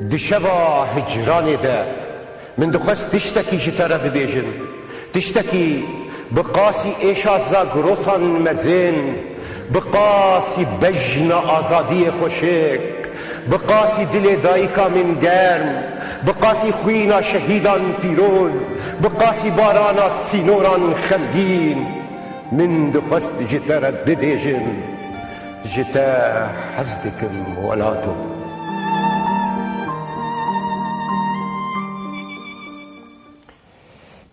دشبا هجرانی ده من دخست تشتکی جتره ببیجن تشتکی بقاسی ایشازا گروسان مزین بقاسی بجن آزادی خوشک بقاسی دل دایکا من گرم بقاسی خوینا شهیدان پیروز بقاسی بارانا سینوران خمگین من دخست جتره ببیجن جتا حزدكم ولاتو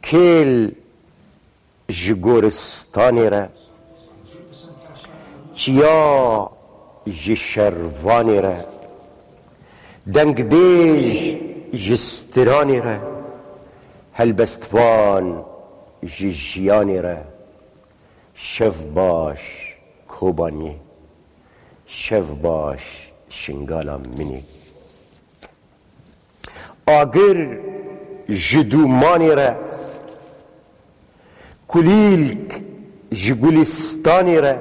كيل جگورستاني را چيا جشرواني را دنگ بيج جستراني را هلبستوان جيجياني را شف باش كوباني شف باش شنگالا منی آگر جدومانی را کلیلک جگولستانی را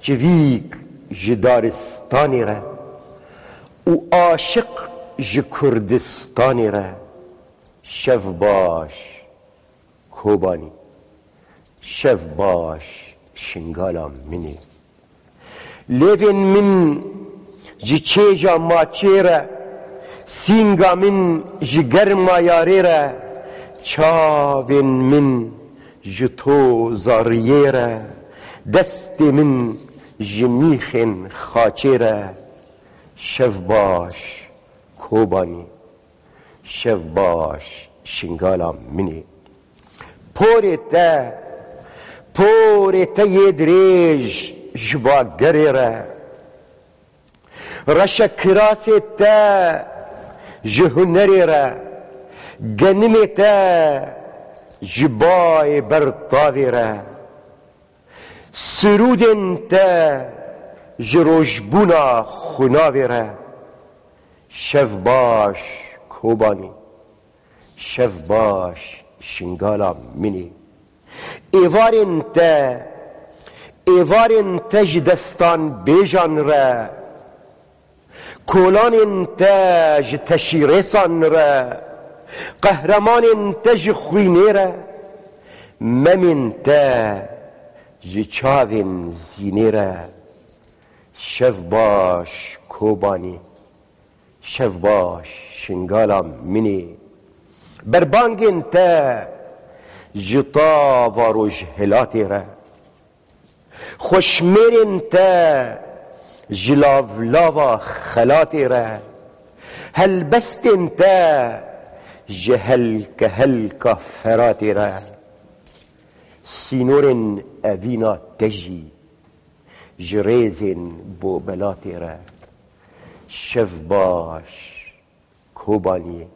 جویک جدارستانی را و عاشق جکردستانی را شف باش کوبانی شف باش شنگالا منی لیوین من جی چیجا ماچی را سینگا من جی گرما یاری را چاوین من جی تو زاریه را دست من جی میخین خاچی را شف باش کوبانی شف باش شنگالا منی پوری تا یه دریج جوا گری را رشا کراسی تا جهنری را گنمی تا جبای برطاوی را سرودن تا جروجبونا خناوی را شف باش کوبانی شف باش شنگالا منی ایوارن تج دستان بیجان را کولان تج تشیرسان را قهرمان تج خوینه را ممن تج چاوین زینه را شف باش کوبانی شف باش شنگالا منی بربانگن جطا و رجهلاتی را خوشمیرن تا جلاولاوا خلاتی را هل بستن تا جهلک فراتی را سینورن اوینا تجی جریزن بوبلاتی را شف باش کوبانی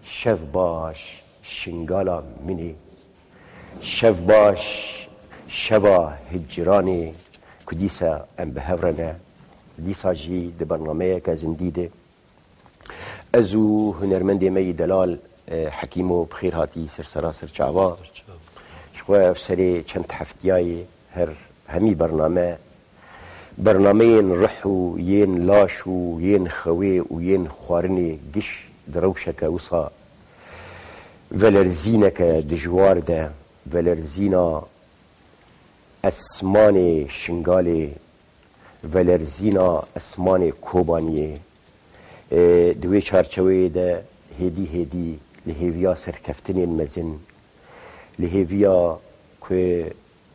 شف باش شنگالا منی شف باش شبا هجرانی کدیسا ام بهورنه دیسا جی ده برنامه که زندیده ازو هنرمند می دلال حکیمو بخیر هاتی سرسراسر چعوا شخواه افسری چند هفتیای هر همی برنامه رحو ین لاشو ین خوی و ین خوارنی گش دروشک وصا ولرزینک دجوار ده ولرزینا اسمان شنگالی ولرزینا اسمان کوبانیه دوی چارچوی ده هدی لهویا سرکفتنی مزن لهویا که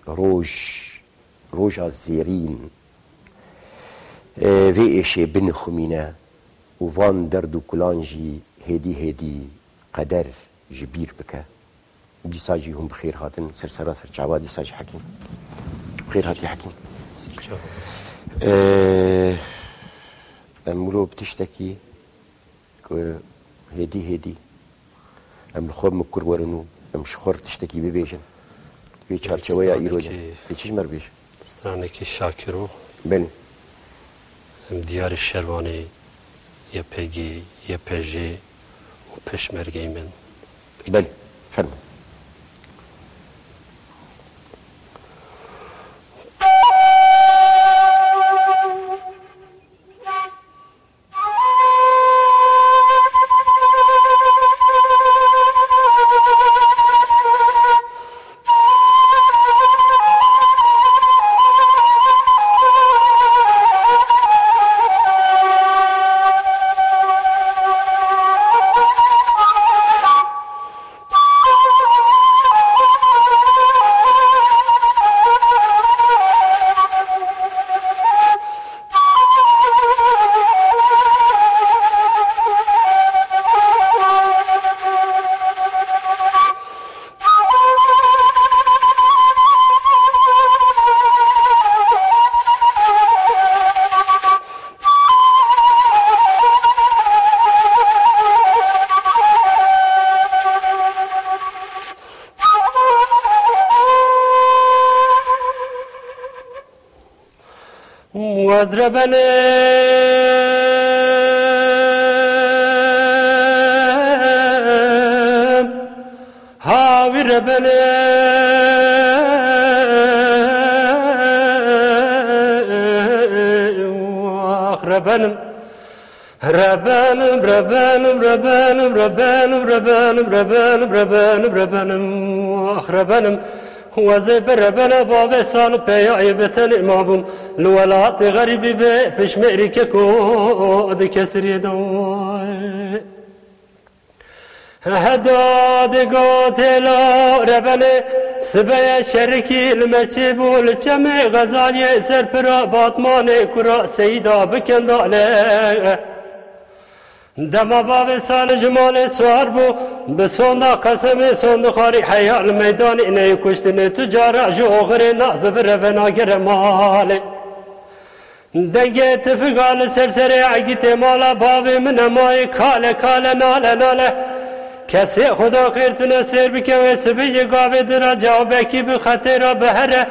روژ از زیرین وی ایشه بنخمینه و وان درد و کلانجی هدی قدر جبیر بکه دیسا جی هم بخیر هاتن سرسراسر چعوا دیسا جی حکیم بخیر هاتی حکیم امولو بتشتكي هدي ام الخوب مكر ورنو ام شخور تشتكي ببيجن في چارچويا ايروجا في چيش مر بيش استرانكي شاكرو بن ام ديار الشرواني يا بيجي يا بيجي وبشمرگي من بن فرم وزربنم هاوی ربنم ربنم ربنم ربنم ربنم ربنم ربنم ربنم ربنم ربنم وزبر ربنا باب سال بيعي بتن امامم الولات غريبي بشمري كود كسري دو هداد قاتلو ربنا سبيا شركي المجيبو الجمع غزالي سرپرا باطماني كرا سيدا بكندالي دما باب سال جمال سوار بو بسوندا قسم سوند خاري حياء الميدان إنه كشتني تجارة جو غري نازف رفنا مال دنگه تفقال سرسري عقيت مالا بابي من ماي كاله كاله ناله ناله کسی خدا خیرتونه سر بکوه سبیه گاوه درا جوابکی بخطره بهره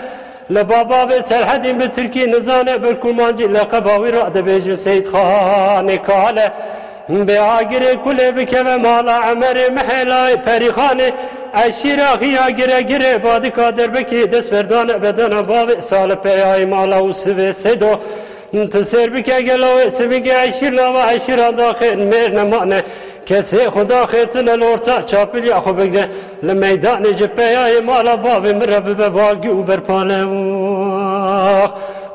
لبابا به سرحدین به ترکی نزانه برکومانجی لقباوی را دبیجو سید خانه کاله به آگره کله بکوه مالا عمر محلای پریخانه اشیر آخی آگره گره بادی کادر بکی دست بردانه بدانه باوی سال پیای مالا و سوه سیدو تسر بکه گلوه سبیگه اشیر نوا اشیر داخل میر نمانه کسی خدا خیرتونه لورتا چاپلی آخو بگه لمیدان جپیای مالا باوی مرب ببالگی و برپاله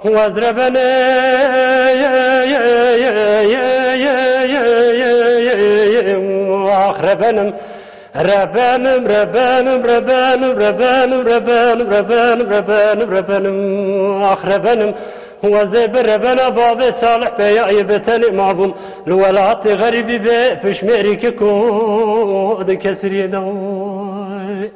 وزربنه ربنم ربنم ربنم ربنم ربنم ربنم ربنم ربنم ربنم ربنم وزبر ربنا باب صالح بيعي بتن معبوم الولات غريبي بشميري كود كسري دوي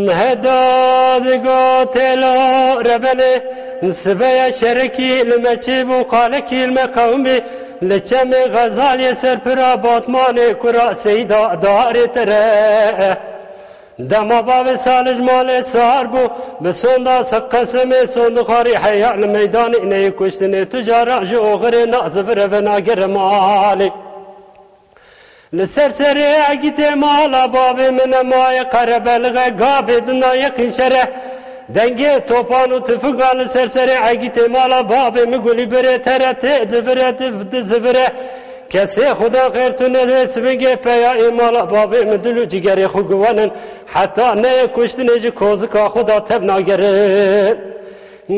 هداد قاتلو ربني سبيا شركي المجيب وقالكي المقومي لچم غزال يسر پرا باطماني كرا سيدا داري تره دما باب سالج مال سار بو بسوندا سقسمي سوند خاري حياء الميدان إنه كشتني تجارة جو غري نازف رفنا مالي لسرسري عقيت مالا بابي من ماي قرب الغا قابدنا يقين شره دنگه توپانو تفقال سرسري عقيت مالا بابي مقولي بري تره تدفره تفدزفره کسی خدا خیرتونه سبنگه پیای مالا بابي مدلو جگری خوگوانن حتی نه کشتنه جي کوزکا خدا تب ناگره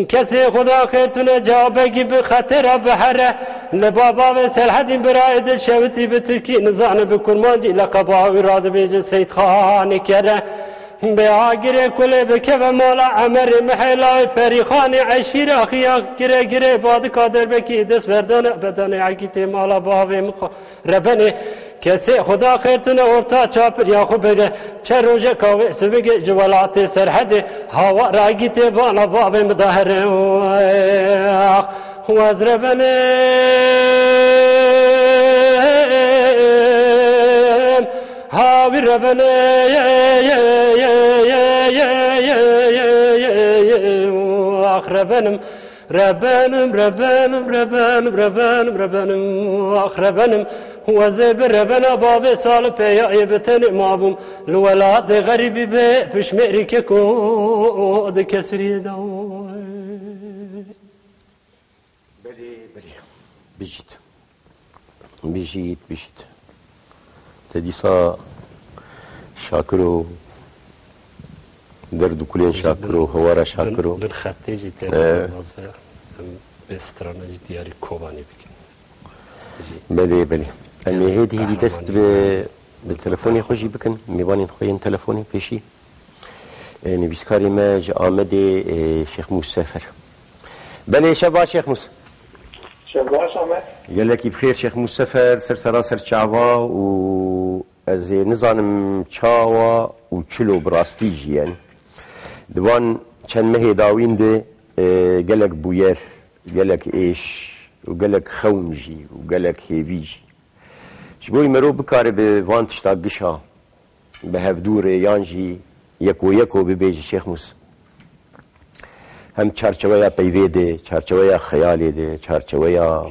کسی خدا خیرتونه جوابگی به خطر بحره لبابا و سلحدین برای دل شوتی به ترکی نزانه به کرمانجی لقباوی راد بیجن سید خانه کره به آگره کله بکه و مولا عمر محلای پریخانه عشیر آخیا گره گره باد کادر بکی دست بردانه بدانه عقیت مولا باوی ربنه کسی خدا خیرتونه ارتا چاپر یا خوب بگه چه روژه کاوه سبگه جوالات سرحده هوا راگیت بالا باوی مدهره وزربنه هاوی ربنه ربنم ربنم ربنم ربنم ربنم ربنم ربنم وزبر ربنا باب سال بيعي بتن معبوم الولاد غريبي بشميري كود كسري دو بلي بجيت تديسا شاكرو دردو كلين شاكرو هوارا شاكرو بالخطي جيت باستراتيجي دياري كوباني بكن بلي أمي هيدي دست بالتلفوني خوشي بكن ميباني خوين تلفوني بيشي نبيسكاري ما جاء آمدي شيخ مسافر بلي شباب شيخ موسى شباش عمر قال لك بخير شيخ مسافر سر شعوا و از نظام چاوا و چلو براستيجي يعني دوان كان مهي داوين ده قال لك بوير قال لك ايش وقال لك خونجي وقال لك هيفيجي شبوي مرو بكار بوان تشتاقشها بهفدور يانجي يكو ببيجي شيخ موسى هم چارچویا پیوی ده چارچویا خیالی ده چارچویا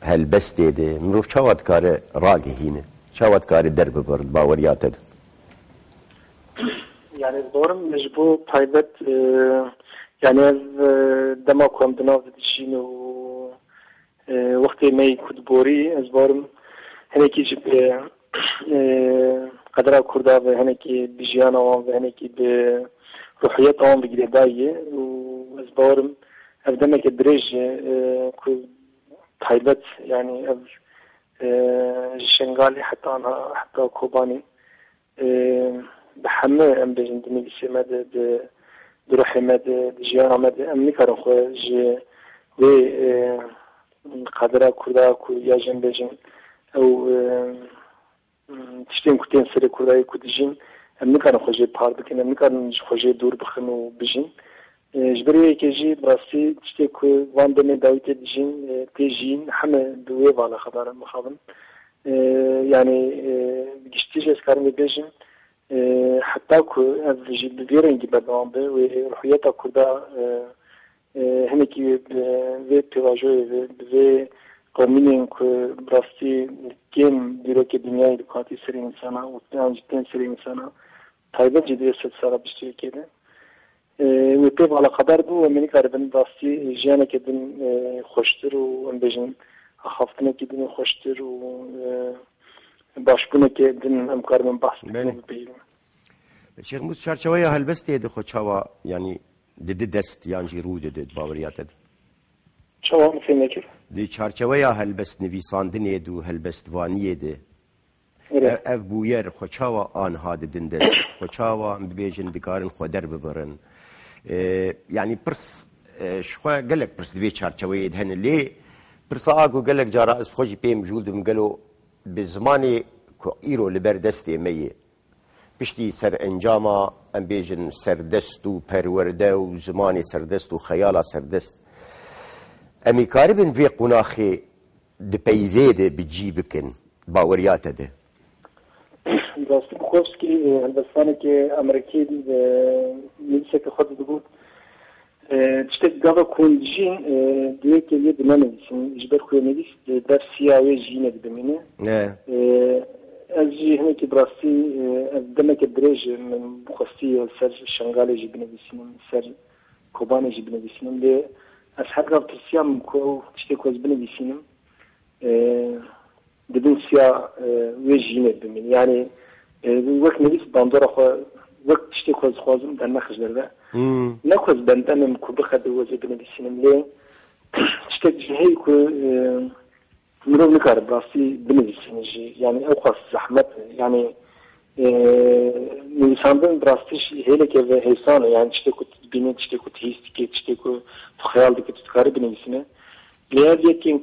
هلبسته ده مروف چاوت کار راگی هینه چاوت کار درب برد باوریات ده يعني دورم مجبور تايبت يعني دما كوم بناف دشين و وقت ما يكون بوري از بورم هناكي جب قدرة كردا هناكي بجيانا وهناكي بروحيات عام بجري داية و از بورم أبدما كدرج كو تايبت يعني شنغالي حتى أنا حتى كوباني بحمه ام بجن دنيسي مد بروحي مد جيانا مد ام نكرم خو جي و قدرة كردا كو ياجن بجن او تشتين كتين سري كرداي كدجين ام نكرم خو جي بار بكن ام نكرم خو جي دور بخن و بجن جبري كيجي براسي تشتي كو وان دمي داويت دجين تيجين حمه دوي والا خبر مخابن يعني بجشتيج اسكارم بجن حتى كو أفجي بغيرين جبادان به وروحياتا كودا هنكي في بيواجو في قومين كو براستي كم ديروك الدنيا دكاتي سري إنسانا وتنجتين سري إنسانا تايبا جديد ست سارة بشتري كده وطيب على قدر دو ومني كاربن براستي جانا كدن خوشتر وانبجن أخافتنا كدن خوشتر و باشبونه كدن امكار من بحث بيرو شيخ موسى شارچويا هلبستي دخو چاوا يعني دست يعني رو دد باوريات چاوا مفهمكر دي چارچويا هلبست نويساندن دو هلبست وانيه ده اف بوير خو چاوا آن هاد دندست خو چاوا بيجن بكارن خو در ببرن يعني برس شخوا قالك برس دوي چارچويا دهن ليه برس آگو قالك جارا از خوشي بيم جولدم قالو بزماني كو ايرو لبردستي ميه بشتي سر انجاما ام بيجن سردست و پرورده و زماني سردست و خيالا سردست امي كاربن في قناخي دي بيذيده بجي بكن باوريات ده راستي بخوفسكي هندسانه كي امريكي نيسك خد دغوت تشتك غابا كون جين ديك اللي بنمسين جبر كوميديس درسيا وجينه بمنه أجي هنا كبراسي دمك الدرج من بخصية سر شنغالي جبنا بسنين سر كوباني جبنا بسنين لي أصحاب رابط السيام كو تشتكوز بنا بسنين بدون سيا ويجينا بمن يعني وقت نبيس باندورا خو وقت تشتكوز خوازم دان نخش درده نخوز بندانم كو بخد وزي بنا بسنين لي تشتك جهي كو مرو نكار براسي بنفسي يعني أوقف زحمة يعني نيساندن براستيش هيلك هيسان يعني تشتكو تبين تشتكو تهيستكي تشتكو تخيالك تتقارب بنفسنا لهذا يمكن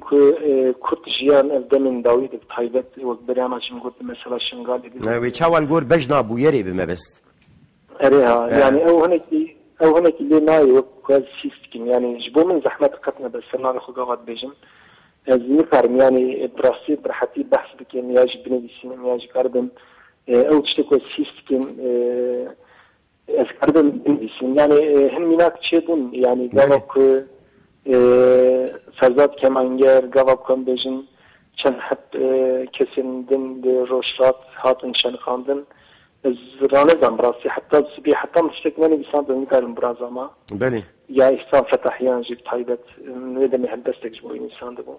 كرت جيان أفضل داويد بتايبت وبريانا شو قلت مثلا شنغالي ويتشاول جور بجنا بويري بما بست أريها يعني أو هناك اللي ناي وكواز سيستكين يعني جبو من زحمة قتنا بس أنا لخوقات بيجن نكرم يعني براسي برحتي بحث بكين ياجي بني سينما ياجي كاردن او تشتكو سيستكين از كاردن بني سينما يعني هم مناك تشيدن يعني قابك سرزاد كمانجر قابك كم بيجن چند حب كسندن روشرات هاتن شنخاندن از رانزم براسي حتى مشتكناني بيساندن نكرم برازاما بلي يا إحسان فتحيان جيب تايبت ندم يحبستك جبوي نيسان دبو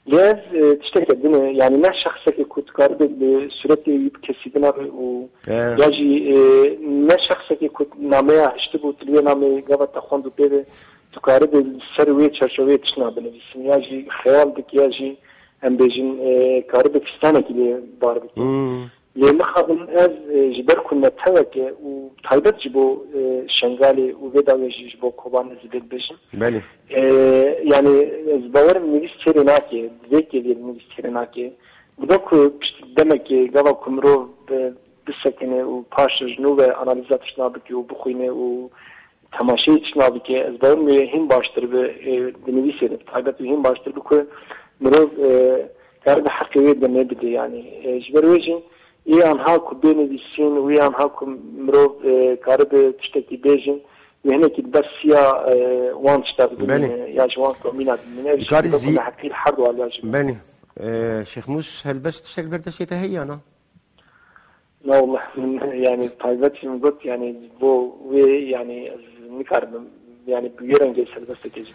لذ تشتكي الدنيا يعني ما شخصك كنت قارب بسرعة كسيدنا وياجي ما شخصك كنت نامية هشتبو تلوي نامي قبل تخوان دو بيبه تقارب السروية تشرشوية تشنا بنفسي ياجي خيال بك ياجي ام بيجين قارب كستانة كده باربك لما خاضن از جبر كنا تهوك وتايبت جبو شنغالي وبدا جبو كوبان زبد بيجين بله يعني زبور نویس تریناکی دیگه دید نویس تریناکی بودم که پشت دمه که گاوا کمرو بسکنه و پاش جنوب آنالیزاتش نابکی و بخوینه و تماشایش نابکی زبور می هم باشتر به نویسه تایبت هم باشتر بکه مرو کار به حقیقی دنیا بده يعني جبر وجه ای آنها کبی نویسین و ای آنها کم مرو کار به تشتی بیجین وهنا كده بس يا وان اشتغل يا جوان كومينات من كارزي حكي الحرب ولا بني شيخ موس هل بس تشتغل بردشيته هي انا لا والله يعني طيبتي من قلت يعني بو يعني نكرم يعني بيرن جيس هل بس كيجي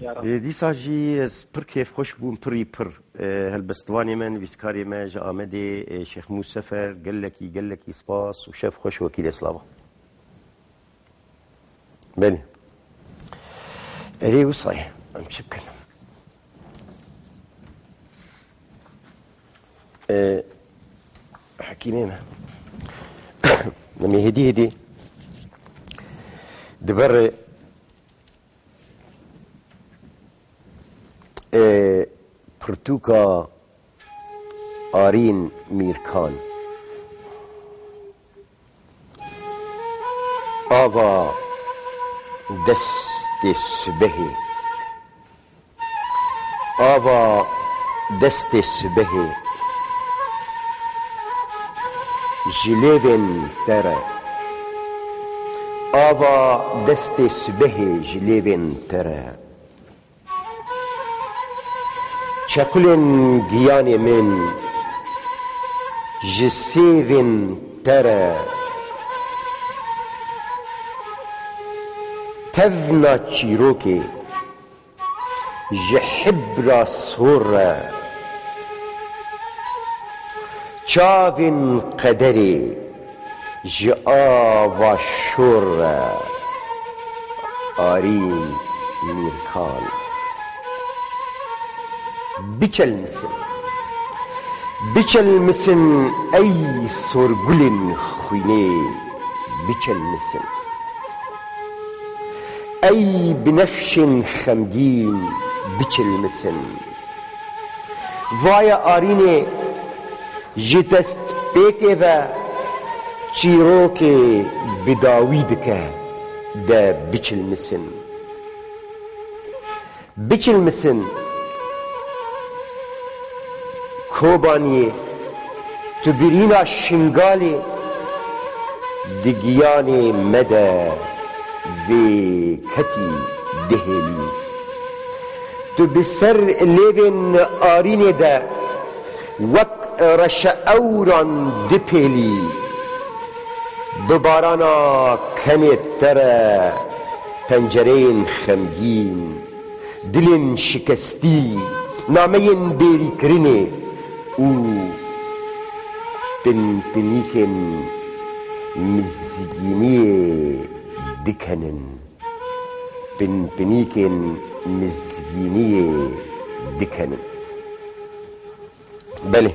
يا رب دي ساجي سبر كيف خوش بون بري بر هل بس دواني من بيسكاري ما جا امدي شيخ موس سفر قال لك سباس وشاف خوش وكيل اسلام بله ايه صحيح ام شكل حكينا لما هدي دبر برتوكا آرين ميركان آوا دست سبهی آوا دست سبهی جلیون تره آوا دست سبهی جلیون تره چقلن گیان من جسیون تره تفنا چیروکی جحبرا سور چاوین قدری جآوا شور آرین میرکان بچل مسن ای سرگلن خوینه بچل مسن ای بنفش خمگین بچل مسن وای آرینه جتست پیکه و چیروکه بداوید که ده بچل مسن کوبانی تو برینا شنگالی دگیانی مده وی کتی دهلی تو بسر لیون آرین ده وک رش اوران دپیلی دوبارانا کنی تره پنجرین خمگین دلین شکستی نامین بیری کرنه او پنپنیکن مزگینی دکنن پنپنیکن مزگینی دکنن بله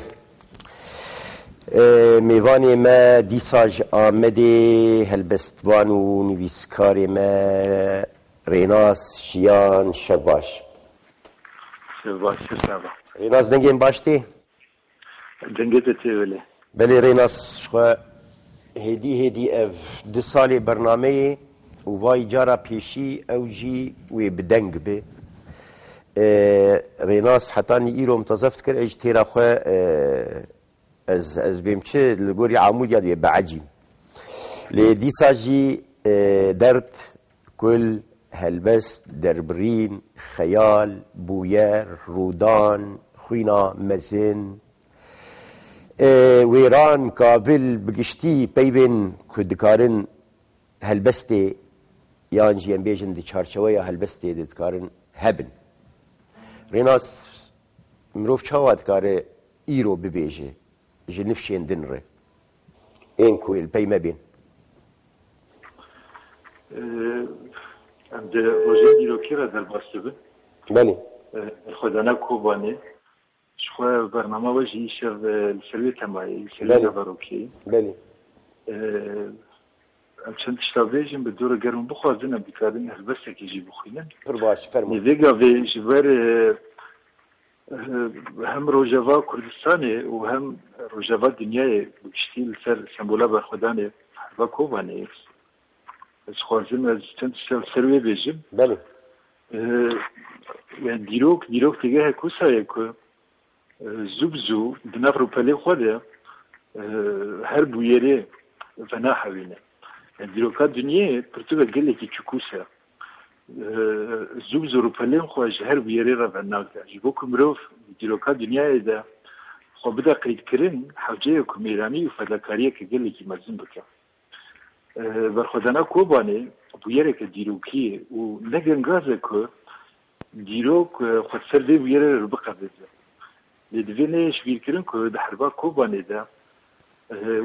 میوانی ما دیساج آمده هلبستوان و نویسکار ما ریناس شیان شباش ریناس دنگیم باشتی؟ دنگیت تیوله بله ریناس شخوا هدی اف 2 سال برنامه و وای جارا پیشی او جی وی بدنگ به ریناس حتی ایرو متظفت کر اج تیرا خوا از بیم چه لگوری عمول یاد بعجی لیدی ساجی درد کل هلبست دربرین خیال بویر رودان خوینا مزن ویران کابل بگشتی پیبین کدکارن هلبسته یان جیم بیجن دی چارچوه یا هلبسته دکارن هبن ریناس مروف چاوات کاره ایرو ببیجه جنفشین دن ره این کویل پیمه بین ام ده روزی دیروکی را در باسته بین بله خودانا کوبانی شخوا برنامه وجهی شر السروی تمایی بله. سروی باروکی بله ام چند تشتابیجم به دور گرم بخوازنم بیکارن هلبسته که جی بخوینن پر باش فرما نویگا و جبر هم روجاوا کردستانه و هم روجاوا دنیای بگشتی سر سمبولا برخودانه و کوبانه از خوازم از چند سروی بیجم بله yani dîrok tige hekûsayê ku zû bi zû di nav rûpelê xwe de her bûyerê vena hewîne. Yani dîroka dunyayê pirtûka gelekî çikûs e. Zû bi zû rûpelên xwe ji her bûyerê re venake. Ji bo ku mirov dîroka dunyayê de xwe bide qeydkirin hewceyê ku mêranî û fedakariyeke gelekî mezin bike. Berxwedana Kobanê bûyereke dîrokî ye û ne gengaze ku dîrok xwe ser vê bûyerê re biqebeze. Lê divê neyêşbîrkirin ku di herba Kobanê de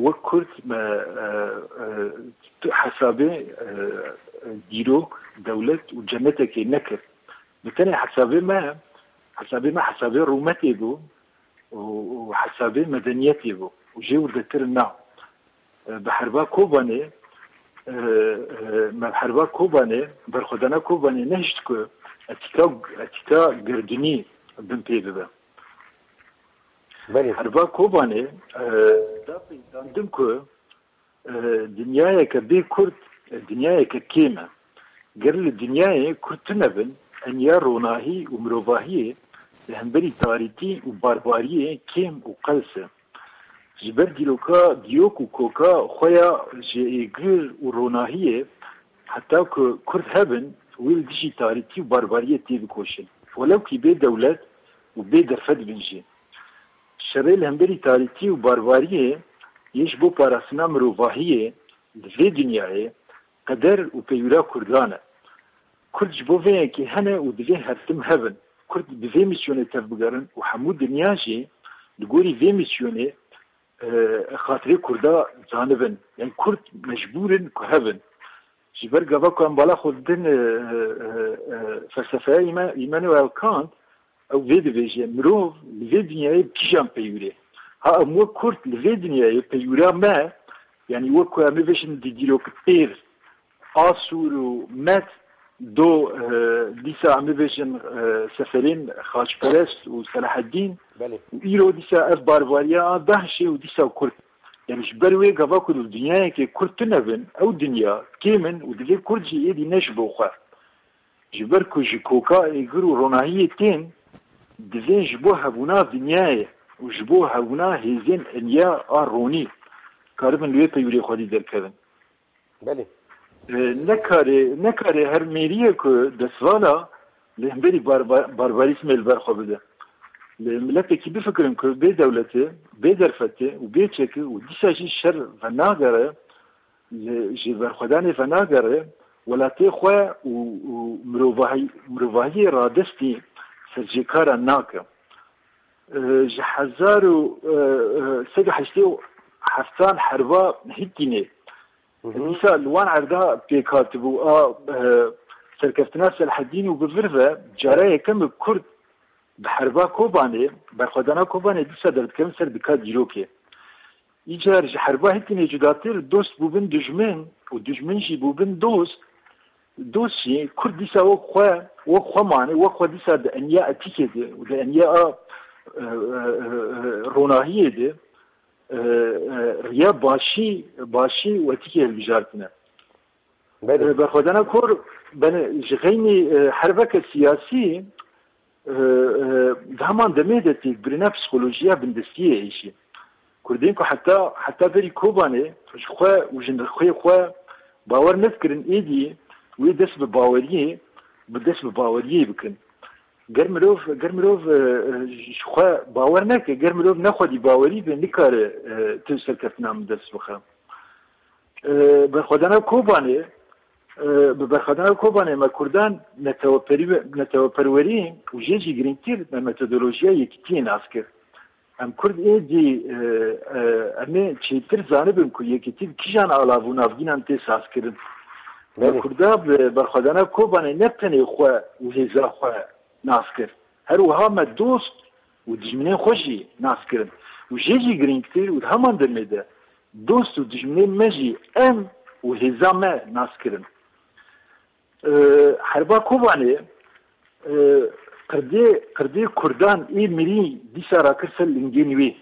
wek Kurd me hesabê dîrok, dewlet û cemetekê nekir. Bi tenê hesabê me hesabê rûmetê bû û hesabê medeniyetê bû û jê wirdekirin na. Bi herba Kobanê herba Kobanê berxwedana Kobanê nehişt ku etika girdinî bin pê bibe. بله Herba Kobanê da peydandim ku dinyayeke bê Kurd dinyayeke kêm e. Ger li dinyayê Kurd tunebin enya ronahî û mirovahiyê li hemberî tarîtî û barbariyê kêm û qels e. Ji ber dîrok û koka xwe ya ji êgir û ronahiyê heta ku Kurd hebin wê li dijî tarîtî û barbariyê tê bikoşin. Welewkî bê dewlet û bê derfet bin jî. Şerê li hemberî tarîtî û barbariyê yê ji bo parastina mirovahiyê di vê dunyayê qeder û peyvîra Kurdan e. Kurd ji bo vê yekê hene û divê hertim hebin. Kurd bi vê misyonê tev bigerin û hemû dinya jî li gorî vê misyonê xatirê Kurda zanibin. Yani Kurd mecbûrin ku hebin. Ji ber gava ku em bala xwe didin felsefeya Immanuel Kant ew vê dibêje mirov li vê dunyayê kîjan peyvîre. Ha em wek Kurd li vê dunyayê peyvîra me yani wek ku em bêjin di dîrokpêr Asûr û Met do dîsa em bêjin seferên xaçperest û Selaheddîn بله îro dîsa ev barvariya Dehşê û dîsa Kurd. Yani ji ber wê gava ku li dunyayekê Kurd tunebin ew dunya kêmin û divê Kurd jî êdî ne ji bo xwe. Ji ber ku ji koka êgir û ronahiyê tên divê ji bo hebûna dunyayê û ji bo hebûna hêzên enya a ronî karibin li wê peyvîrê xwedî derkevin. بله Nekare her mêriye ku destvala li hemberî barbarîsmê li ber xwe bide. Li miletekî bifikirin ku bê dewletê, bê derfetê û bê çekî û dîsa jî şer venagere ji berxwedanê venagere welatê xwe û mirovahiyê radestî serjêkara nake. Ji 1970 herba Hîtînê dîsa li wan erda pêk hatibû a serkeftina Selaheddîn û bi vir ve cara yekem Kurd bi herba Kobanê berxwedana Kobanê dîsa derdikevin ser dika dîrokê. Îcar ji herba Hîtînê cudatîr dost bûbin dijmin û dijmin jî bûbin dost. Dost jî Kurd dîsa wek xwe mane wek xwe dîsa di enya etîkê de û di enya a ronahiyê de riya başî û etîkê hilbijartine. بله Berxwedana Kurd ji xeynî herveke siyasî di heman demê de têkbirina psîkolojiya bindestiyê hêjî. Kurdên ku heta berî Kobanê ji xwe û ji nirxê xwe bawer nekirin êdî wê dest bi baweriyê bikin. Ger mirov ji xwe bawer neke, ger mirov nexwedî bawerî be nikare tu serkeftina min dest bixe. Berxwedana Kobanê ببرخدان کوبانه ما کردان نتوپروری و جیجی گرینتر متدولوژیا یکتی ناسکر ام کرد ایدی امی چیتر زانبم که یکتی کیجان آلاوون افگینان تی ساس کرن کردا برخدان کوبانه نتنی خواه و هزا خواه ناسکر هر وها ما دوست و دجمنین خوشی ناسکرن و جیجی گرینتر و همان درمیده دوست و دجمنین مجی ام و هزا ما ناسکرن حربا کوبانه قردی کردان ای میری دیسا را کرسل لنگینوی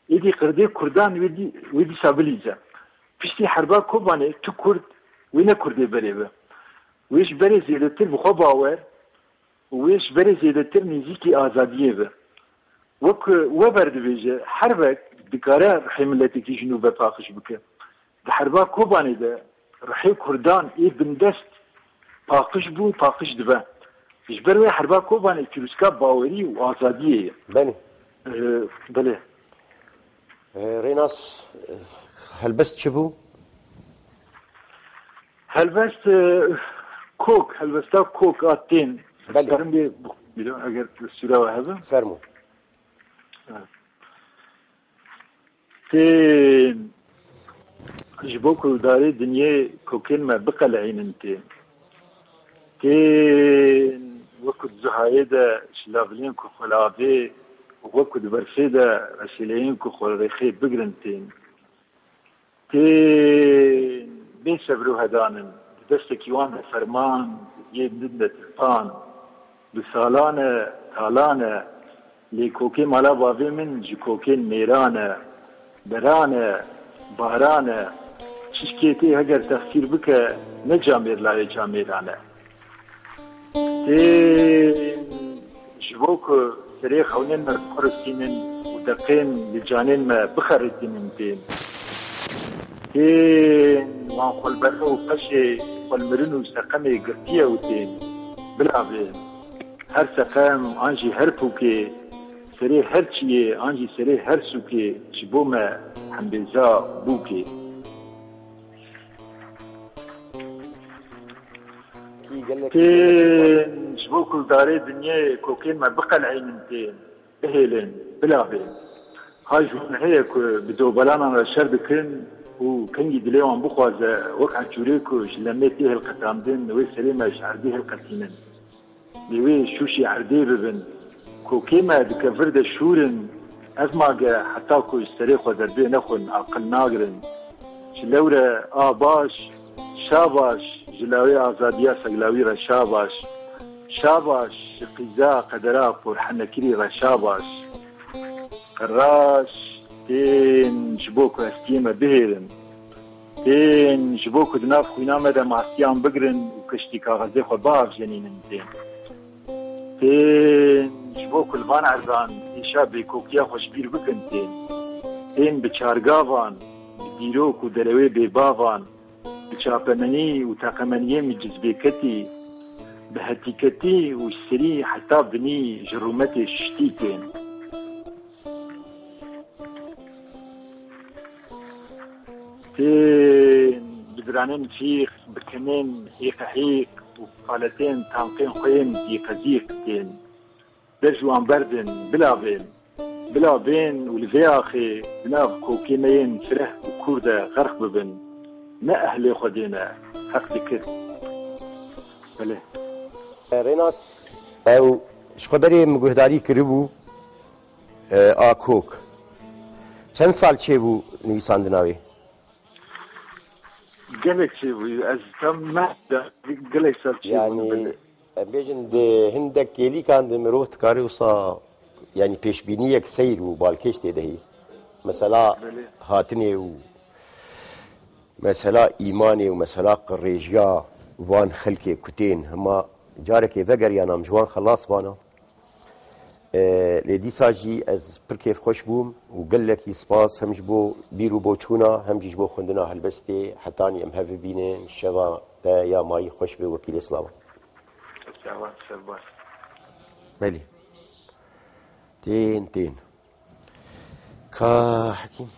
ایدی قردی کردان وی دیسا بلیزه پشتی حربا کوبانه تو کرد وی نکرده بریبه ویش بری زیدتر بخوا باور ویش بری زیدتر نزیکی آزادیه به و برده بیجه حربک دکاره رحی ملتی که جنوبه پاقش بکه ده حربا کوبانه ده رحی کردان ای بندست پاقش بو پاقش دبه اجبر وی حربا کوبانه کروسکا باوری و آزادیه بله ریناس هلبست چه بو؟ هلبست هلبستا کوک آتین بله دارم بیرون اگر سوره و هبه فرمو تین جبوكو داري دنيا كوكين ما بقى العين تين وكد زهايدا شلافلين كو خلافي وكد برفيدا رسيلين كو خلافي بقرنتين تين بين سبرو هدانن دستك يوان فرمان يبدد تلفان بسالانة تالانة لي كوكين مالا بابي من جي كوكين ميرانة برانة بارانة ششكيتي هجر تفسير بك نجامير لا يجاميرانة تين جبوك سريخ هونين مرقرسينن ودقين لجانين ما بخردين تين وانخل برو قشي والمرنو سقمي قرتية وتين بلعبين هر سقام انجي هر بوكي سري هر چيه انجي سري هر سوكي جبو ما حمبزا بوكي تين جبو كل داري دنيا كوكين ما بقى العين تين بهيلين بلعبين هاي جون هيك بدو بلانا رشار بكن وكان يدليون بخوازة وقع جوريكو شلميتيه القطامدين وي سريما شعرديه القتينين لوي شوشي عرديه ببن كوكيما دكفرد الشورن أزماغ حتى كو يستريخو دربيه نخون عقل ناقرن شلورة باش شاباش جلاوي آزادية سقلاوي رشاباش شاباش قيزا قدرا بور حنكري رشاباش قراش تين جبوكو استيما بهيرن تين جبوكو دناف خوينا مدى معسيان بقرن وكشتي كاغزي خو باف جنينن تين جبوكو الفان عرضان إيشا بيكوكيا خوشبير بكن تين بچارگاوان بديروك ودلوي بباوان بچاپمني وتاقمنية من جزبيكتي بهتيكتي والسري حتى بني جرومتي شتيتين تين بدرانين فيخ بكنين حيق وقالتين تانقين خوين ديقزيق تين درجوان بردن بلا بين والفياخي بناف كوكيمين فره وكوردة غرق ببن ما أهلي خدينا حق ذكر بله ريناس او شخدري مگهداری کربو آکوک چند سال چه بو نویساندناوی؟ قالك شيء از تم ما قالك صار شيء يعني بيجن ده هندك يلي كان ده مروت كاري وصا يعني پیش بینیک سیر و بالکش دهی مثلا هاتنی و مثلا ایمانی و مثلا قریجیا وان خلقی کتین هما جارك فقر يا نام جوان خلاص بانا لدي ساجي از پر كيف خوش بوم وقال لك يسباس همج بو بيرو بوچونا همجيش بو خندنا هالبستي حتاني ام هاف بينين شبا دا يا ماي خوش بي وكيل اسلام مالي تين كا حكيم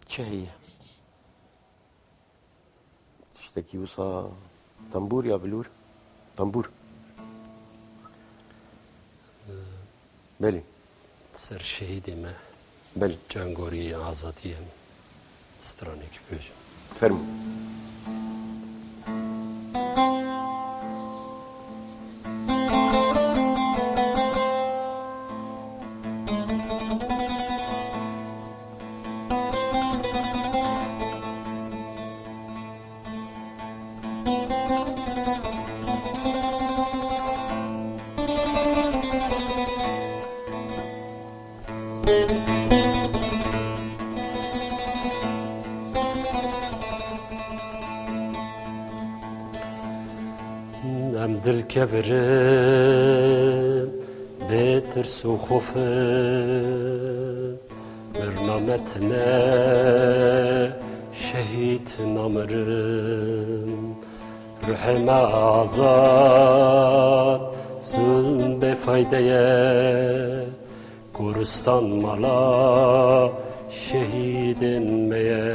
شهية تشتكي وصا Tambur ya bilur? Tambur. Beli. سر شهیدی ما Beli. جنگوری آزادی سترانی که بیشم Fermo. ام دل کبرم به ترس و خوفم برنامتنا شهید نامرم روحم آزاد ظلم به فایده گورستان مالا شهیدن میه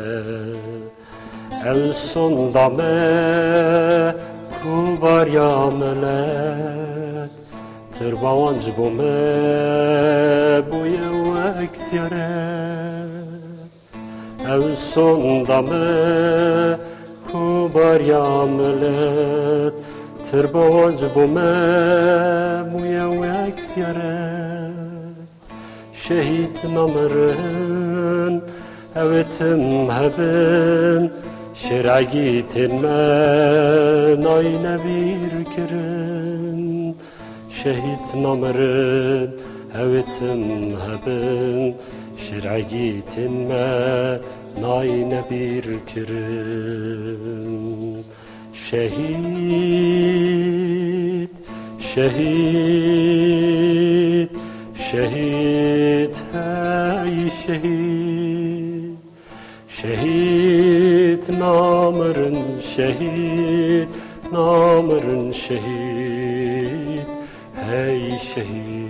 el sondame kubar yamelet tırbavanc bome buye vektiyare el sondame kubar yamelet tırbavanc bome buye vektiyare şehit namerin evetim hebin şeragitin men ayne bir kirin şehit namerin evetim hebin şeragitin men ayne bir kirin şehit şehit şehit hey şehit şehit namerin şehit namerin şehit hey şehit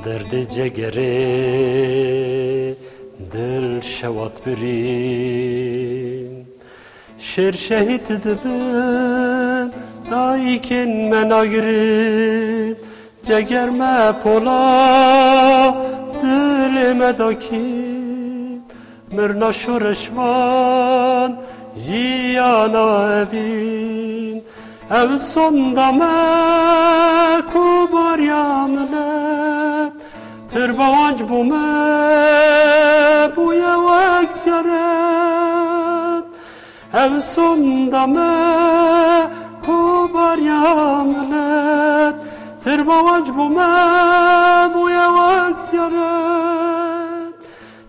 درد جگری دل شوات برین شر شهید دبن دایکن من آگرین جگر ما پولا دل مداکین مرنا شورشوان جیانا بین ev sondame kubar yamlet tırbavanc bume buye vekseret ev sondame kubar yamlet tırbavanc bume buye vekseret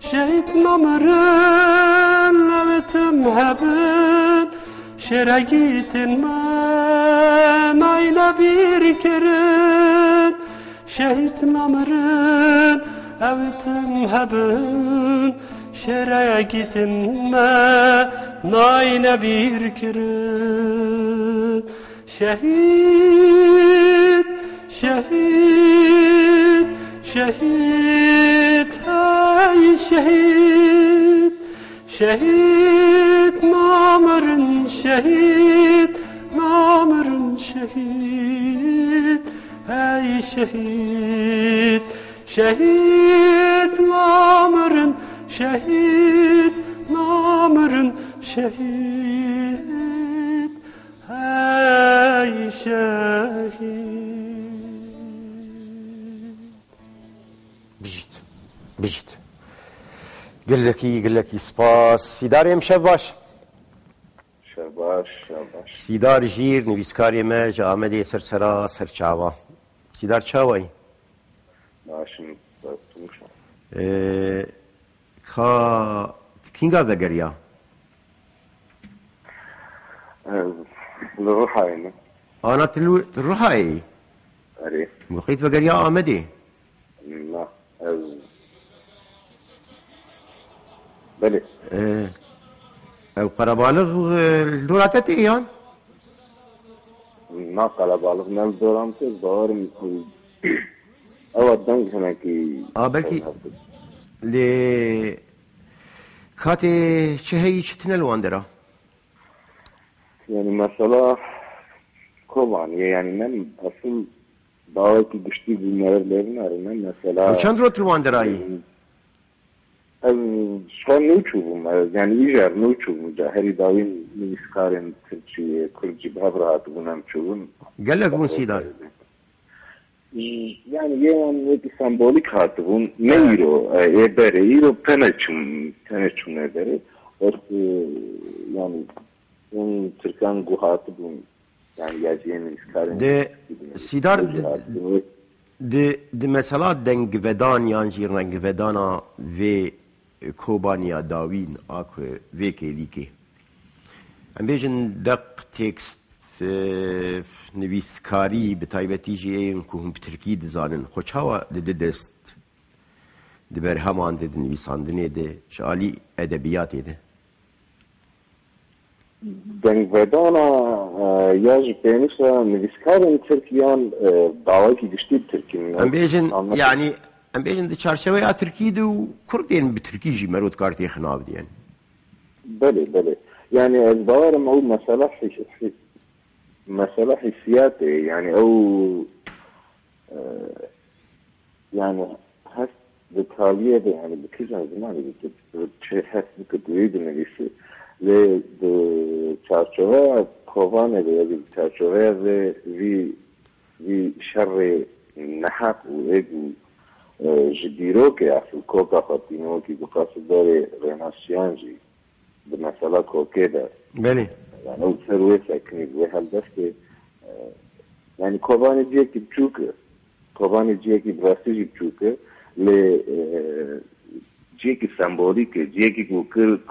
şehit namerin evetim hebin şeragitin men ayna bir kirin şehit namerin evetim hebin şeragitin men ayna bir kirin şehit şehit şehit hey şehit şehit namerin şehit namerin şehit hey şehit şehit namerin şehit namerin şehit hey şehit Bijit. Bijit. گلکی سپاس سیدار امشب باش شباش سیدار جیر نویسکاری مرج آمده سرسرا سرچاوا سیدار چاوایی ماشین توشم کا کینگا وگریا روح هاینه أنا تروحي أري مخيط وقريا آمدي ما أز بلي أو قربالغ الدورات تيان ما قال بالغ نال دوران تز دور أو الدنج هناكي بلكي ل كاتي شهي شتنا الواندرا يعني مثلا كوبان يعني من أصل دعوتي بشتي بالمرلين أرنا مثلا وشان روت الواندراي شلون نوشوفهم يعني يجار نوشوفهم هري داوين من إسكارين ترجي كرجي بهبرات ونام شوفهم قال لك بون سيدار يعني يوم وقت سمبوليك هاتبون نيرو يبري يرو تنچم نبري وقت يعني اون تركان گو هاتبون يعني يجين إسكارين ده سيدار ده مثلا دنگ ودان یانجی رنگ ودانا و کوبانیا داوین آکو و کلیکی ام بیجن دق تکست نویسکاری به تایبتی جیه که هم بترکی دزانن خوچاوا ده دست ده برهمان ده نویساندنه ده شالی ادبیات ده دنگ ودانا یاج بینیسا نویسکارن ترکیان دعوتی گشتی ترکیم ام بیجن يعني ام بیجن ده چارچوه ترکی ده و کردین به ترکی جی مرود کارتی خناب دیان بله يعني الظاهر او مسألة حسيات يعني او يعني هست بالتالية يعني بكل زمان شيء هست بكتريد النبيسي لتشارشوها كوفانة لتشارشوها في شر نحق وإيجو جديروكي عفو كوكا خطينوكي بقاس داري ريناسيانجي بمسألة كوكيدا بله يعني او سروي ساكني بوهل دسته يعني كوباني جيكي بچوكه كوباني جيكي براسي بچوكه ل جيكي سمبوليكه جيكي كو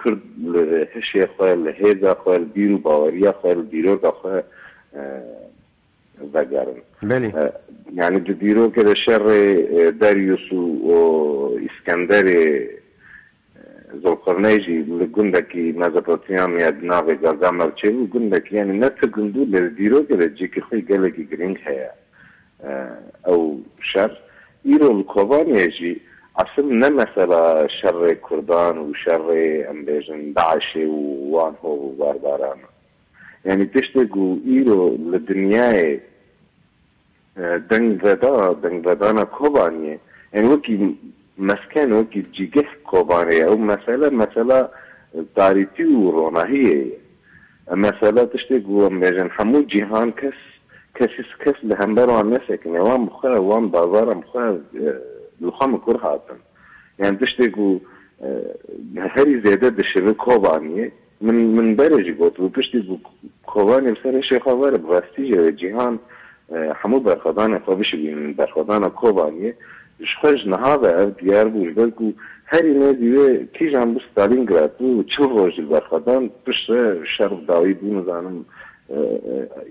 كرد لهشي خوال لهيزا خوال بيرو باوريا خوال بيرو خوال بقارن بله يعني جديرو كده شر داريوس وإسكندري زلقرنيجي لقندكي مازابوتيان يدنا في قردام الشيء وقندكي يعني نفس قندو لديرو كده جيكي خوي قالكي قرينك هيا أو شر إيرو الكوبان يجي أصل نمثل شر كردان وشر أمبيجن داعشي ووان هو وبارداران يعني تشتقوا إيرو للدنيا دنگ ودانا كوبانيه يعني وكي مسكن وكي جيجه كوبانيه او مسألة تاريخي وروناهية مسألة تشتقوا ميجن حمود جيهان كس لهمبر وان مسكن وان بخير وان بازار بخير لخام كرهاتن يعني تشتقوا هري زيادة دشبه كوبانيه من برج قلت وتشتقوا كوبانيه بسر شيخ وار بغاستيجه جيهان حمود برخدانه خوابش بين برخدانه كوبانيه شخص نهاده ديار بوش بلكو هري نادي كي جنب ستالينغراد وتشوف روج برخدان بش شرب داوي بون زانم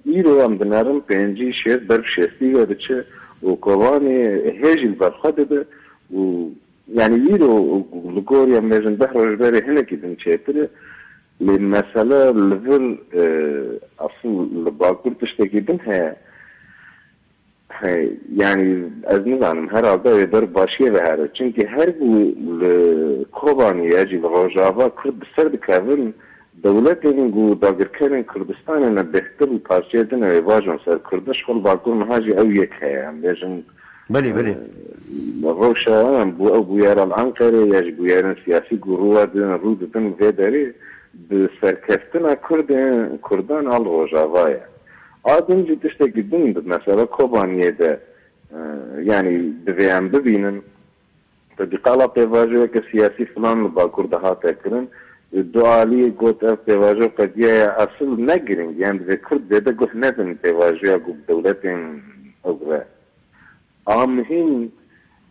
ايرو ام دنارم بنجي شير برف شستي ودچ وكوباني هيجي برخده و يعني ايرو لغوريا ميزن بحر جبري هنا كي بنشتري للمساله ليفل اصل الباكور تشتكي بنها يعني از نظام herhalde eder başıya ve her çünkü her bu Kobani'ye civ Rojava Kurd ser dikavin devletin bu dagirkenin Kürdistan'ın behter bir parçadan ve vajon ser Kürdiş kol bakur mahaci ev yek yani bejin بله Rojava bu yaran Ankara ya bu yaran siyasi guruladın rudun ve deri de serkeftina Kürdan al Rojava'ya Adımcı işte gittim mesela Kobaniye'de yani deveyem bebinin tabi qala pevajo ke siyasi falan bakur daha tekrin duali got pevajo qadiye asıl ne girin yani ve Kürt de got neden pevajo gu devletin ogre amhin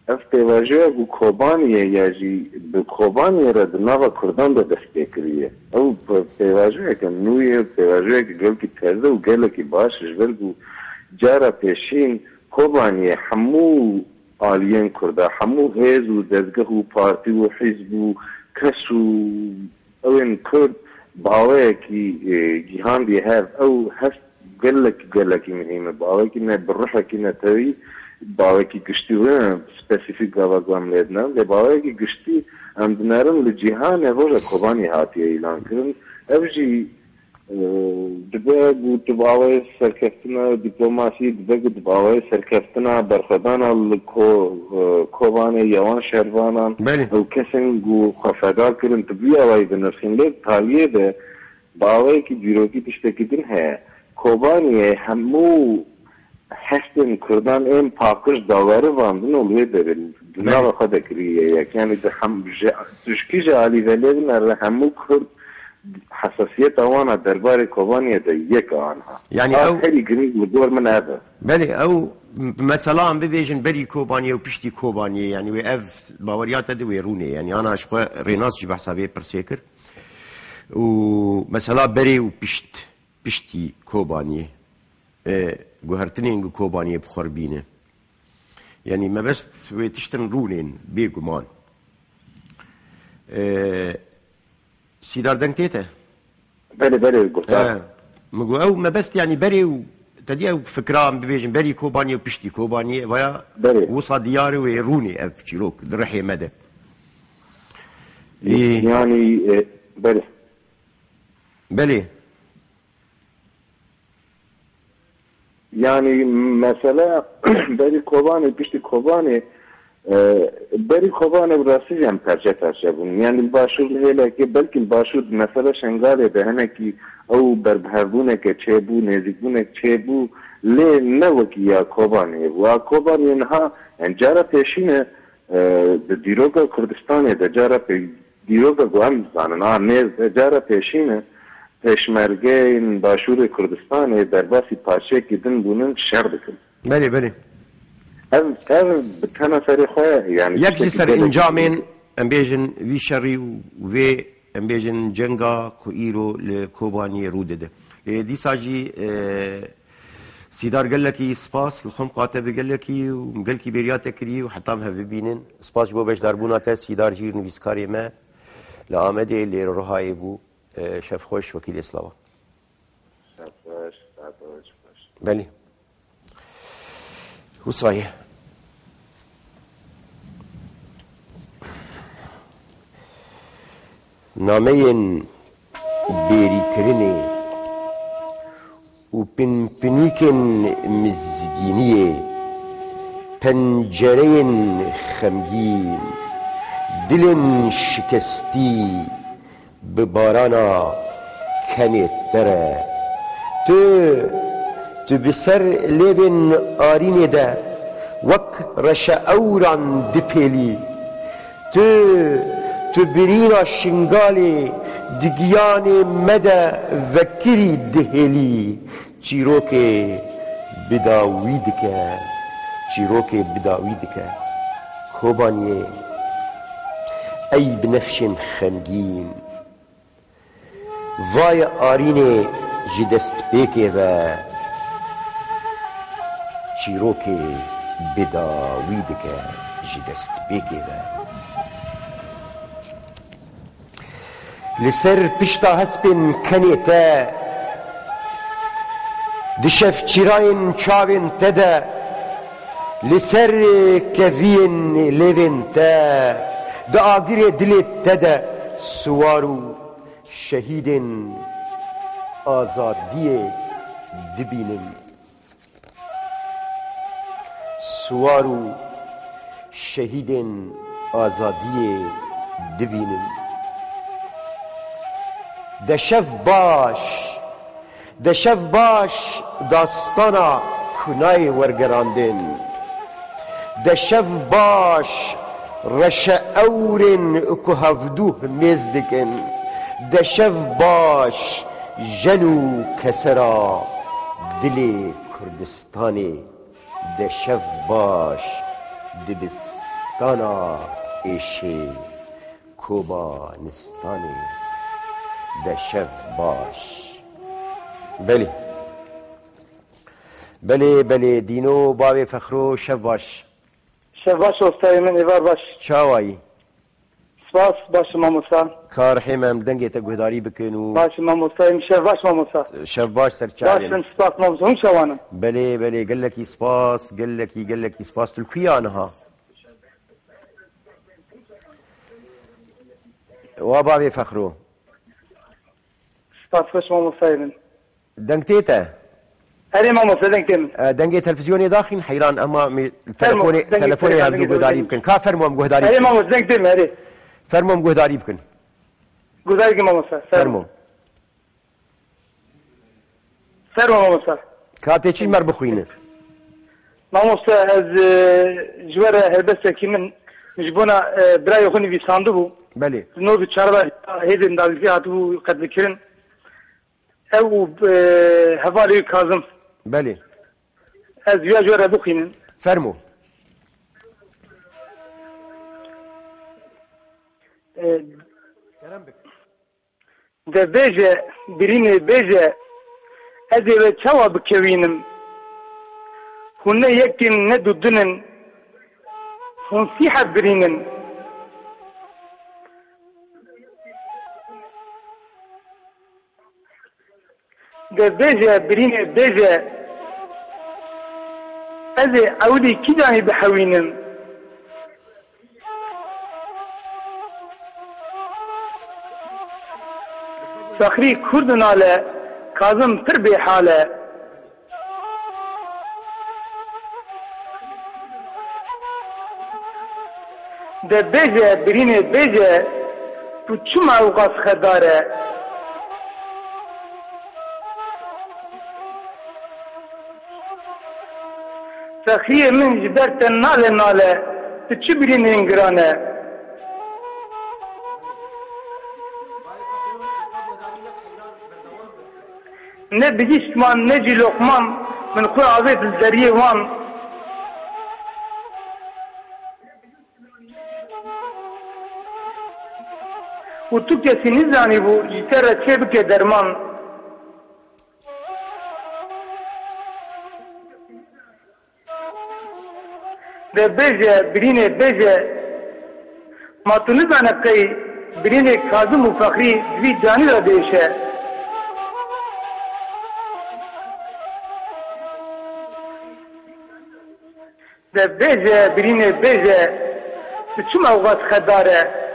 اف پیواژه گو کوبانیه یا جی به کوبانیه را دناوا کردان دا دست بکریه او پیواژه که نویه پیواژه که گل کی ترده و گل کی باش جبل گو جارا پیشین کوبانیه همو آلیان کرده همو هیز و دزگه و پارتی و حزب و کس و اوین کرد باوه کی جهان دی هف او هست گل کی مهمه باوه کی نه بروحه کی نتوی باوه کی گشتی و سپسیفیک گاوگوام لیدنا لی باوه کی گشتی ام دنارم لجهان روژا کوبانی هاتی ایلان کرن اوجی دبه گو دباوه سرکفتنا دیپلوماسی دبه گو دباوه سرکفتنا برخدانا کوبانی یوان شهروانان او کسن گو خفدار کرن تبیه وای بنرسین لید تالیه ده باوه کی جیروکی تشتکی دن ہے کوبانی همو هستن کردان این پاکش داوره واندن اولوی دارن دنیا خود کریه یعنی ده هم تشکی جالی ولیدن اره همو کرد حساسیت آوانا دربار کوبانی ده یک آنها يعني او خیلی گریگ بدور من هذا بله او مثلا هم ببیجن بری کوبانیه و پشتی کوبانیه يعني و اف باوریات ده ویرونه يعني انا اشقا ریناس جی بحثابه پرسیکر و مثلا بری و پشتی کوبانیه گوهرتنین کوبانیه بخور بینه يعني ما بس تشتن رونين بيجمان سيدار دنتيته بله قلت مگو او ما بس يعني بري تدي او فكرة ببيجن بري كوبانية وبشتي كوبانية ويا وصل دياري ويروني اف جيروك درحي مدى يعني بله يعني مثلا بری کوبانه پشت کوبانه بری کوبانه براستی هم ترجه بون یعنی الباشور هیله که بلکه الباشور مثلا شنگاله دهنه کی او بربهربونه که چه بو نزدیکونه چه بو لی نوکی یا کوبانه و کوبانه انها انجاره پیشینه دیروگا کردستانه دجاره دیروگا گوهم زاننا نیز دجاره پیشینه پشمرگه این باشور کردستان در باسی پاشه که دن بونن شر بکن بله او بتانا سری خواه یعنی یک سر انجامین ام بیجن وی شری و وی ام بیجن جنگا کو ایرو لکوبانی رو دده دی ساجی سيدار قال لك سباس الخم قاتب قال لك وقال لك برياتك ري وحتى مها ببينن سباس بو باش داربونا تا سيدار جير نويسكاري ما لآمده اللي روحاي بو شاف خوش وكيل إسلام بله هو صحيح نامين بيري كريني و پنپنیکن مزگینیه پنجرین خمگین دلن شکستی به بارانا کنیت داره تو بسر لیبن آرینه ده وک رش اوران دپیلی تو برینا شنگالی دگیان مده وکری دهلی چیروک بداوی دکه کوبانیه ای بنفشن خمگین وای آرینه جدست پیکه و چیروک بداوی دکه جدست پیکه و لسر پشتا هسپن کنیتا دشف چراین چاوین تدا لسر کفین لیوین تا دا آگیر دلیت تدا سوارو شهیدن آزادی دبینن سوارو شهیدن آزادی دبینن دشف باش داستانا کنای ورگراندن دشف باش رش اورن اکو هفدوه میزدکن دشف باش جنو کسرا دل کردستانی دشف باش دبس دانا ایشه کوبا نستانی ده شف باش. بله بله بله دینو باوی فخرو شف باش. شف باش استای من ایوار باش. چاوایی؟ سپاس باش ماموسا. کار حمام دنگی تا گهداری بکنو. باش ماموسا شف باش ماموسا. شف باش سرچاوی. باش سپاس ماموسا هم شوانم. بله بله گلکی سپاس گلکی سپاس تلقی آنها. و باوی فخرو. سپاس باش ماموسا من. دنگتیته. أنا ما مصدقين دنگی تلفزیونی داخل حیران اما تلفونی هم گهداری بکن. کا فرموم گهداری بکن. أنا ما مصدقين هذه. فرموم گهداری بکن. گهداری که ما مصدق. فرموم. ما مصدق. کاتی چی مر بخوینه؟ ما مصدق از جوار هربسته که من مجبونا برای خونی بیسانده بو. بله. نور بچاره هیدن دالفی هاتو قد بکرن. او هوالی کازم. بله. از ویا جوار بخوینن. فرمو. ده بیجه برین بیجه ادی و چوا بکوینم هنه یکین ندودنن هن سیحه برینن ده بیجه برین بیجه ادی اولی کی جانی بحوینن فخری کرد ناله کازم پر به حاله ده بیجه برینه بیجه تو چما اوقاس خداره فخری من جبرت ناله ناله تو چی برینه انگرانه نه بجیشمان نه جی لقمان من خوی عوید الزریه وان و تو کسی نزانی بو جیتر را چه بکه درمان ده بیجه برینه بیجه ما تو نزانه قی برینه کازم و فخری دوی جانی را دیشه ده بیجه برینه بیجه تو چم اوقات خداره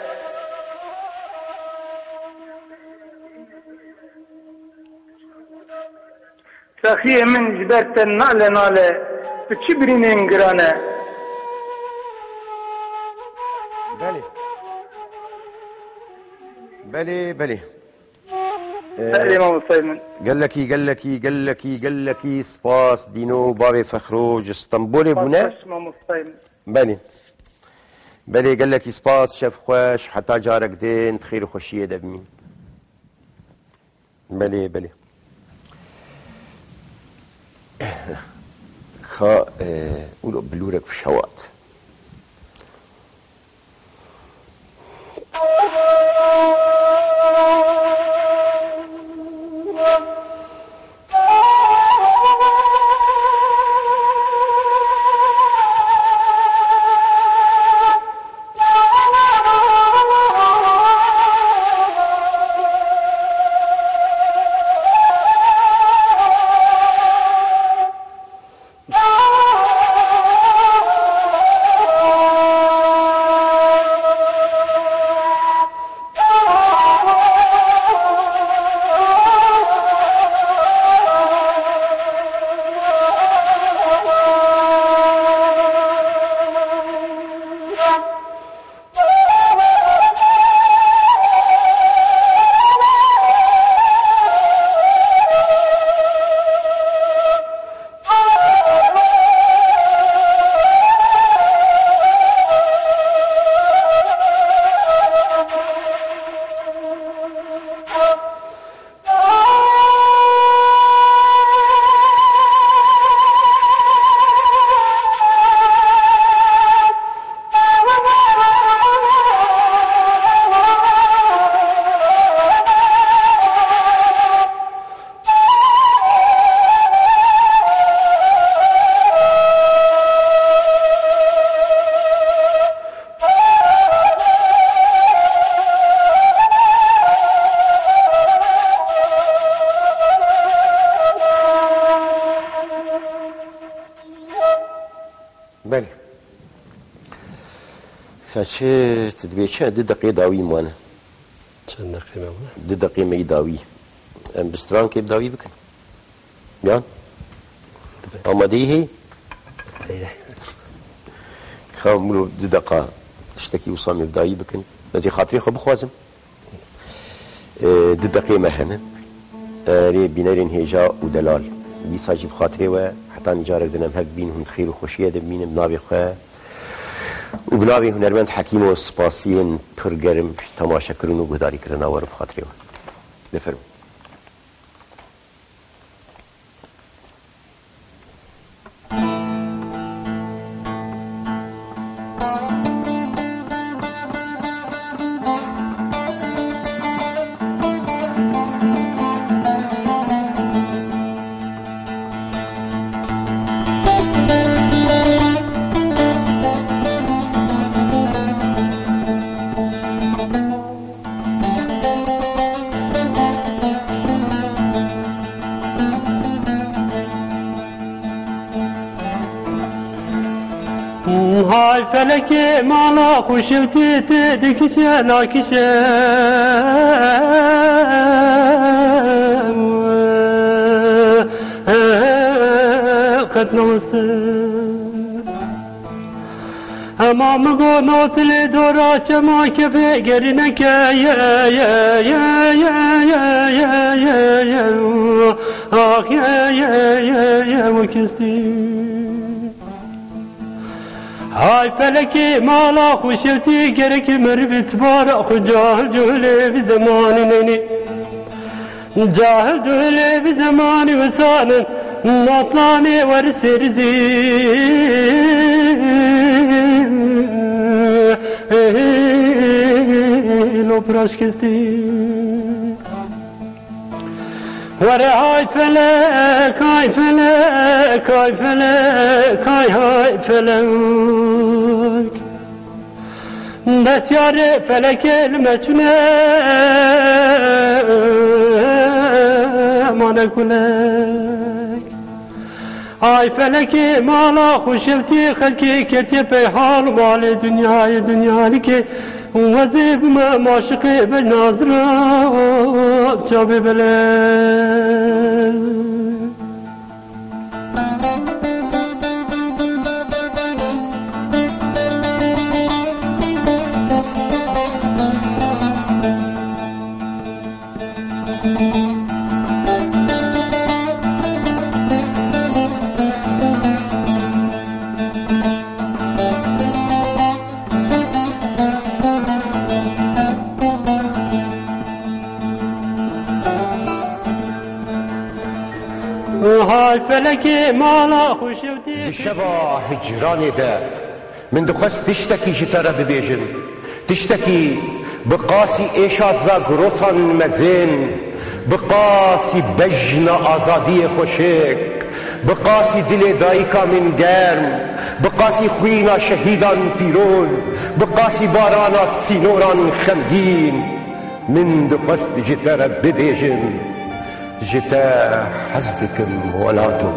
سخی من جبرت ناله ناله تو چی برینه انگرانه بله بله بله ما مصيبن قال لك سباس دينو بابي فخروج اسطنبول بنا بله بله قال لك سباس شاف خوش حتى جارك دين تخير خوشية دبمي بله خا قولوا بلورك في شوات چه تدبیر چه 2 دقیقه داوی مانه چند دقیقه مونه 2 دقیقه می داوی ام بستران که داوی بکن بیان آماده هی خاملو 2 دقیقه تشتكي وصامي بداية بكن لذي خاطري خو بخوازم 2 دقيقة مهنة ري بينارين هيجا ودلال دي ساجي بخاطري وحتى نجارك دنم هك بينهم خير وخوشية دمين بنابي خواه وبنابي هنرمند حكيم وسباسيين پرگرم تماشا کرن و گهداری کرن آور بخاطري بفرم هاي فلك مالا خوشوتي تدكسه ناكسه قد نمست اما مگو نوتل دورا چما کفه گرنك يا يا يا يا يا يا يا آخ يا يا يا يا وكستي هاي فلكي مالا خوشوتي گرك مربت بارا خو جاهل جهلي بزماني جاهل جهلي بزماني وسانا نطلاني ورسرزي لو براشكستي ورا هاي فلك هاي فلك هاي فلك هاي فلك بس يا فلك المجنة ما نقولك هاي فلك مالا خوشبتي خلقي كتي بحال مال دنيا دنيا لك وزيب ما معشقي بالناظرة جابي بلاد هاي فلكي مالا خوشوتي شبا هجراني ده من دخست تشتكي جترى ببيجن تشتكي بقاسي إيشازا غروسان مزين بقاسي بجن آزادي خوشك بقاسي دل دايكا من گرم بقاسي خوينا شهيدان بيروز بقاسي بارانا سينوران خمگين من دخست جترى ببيجن جتا حزدكم ولاتو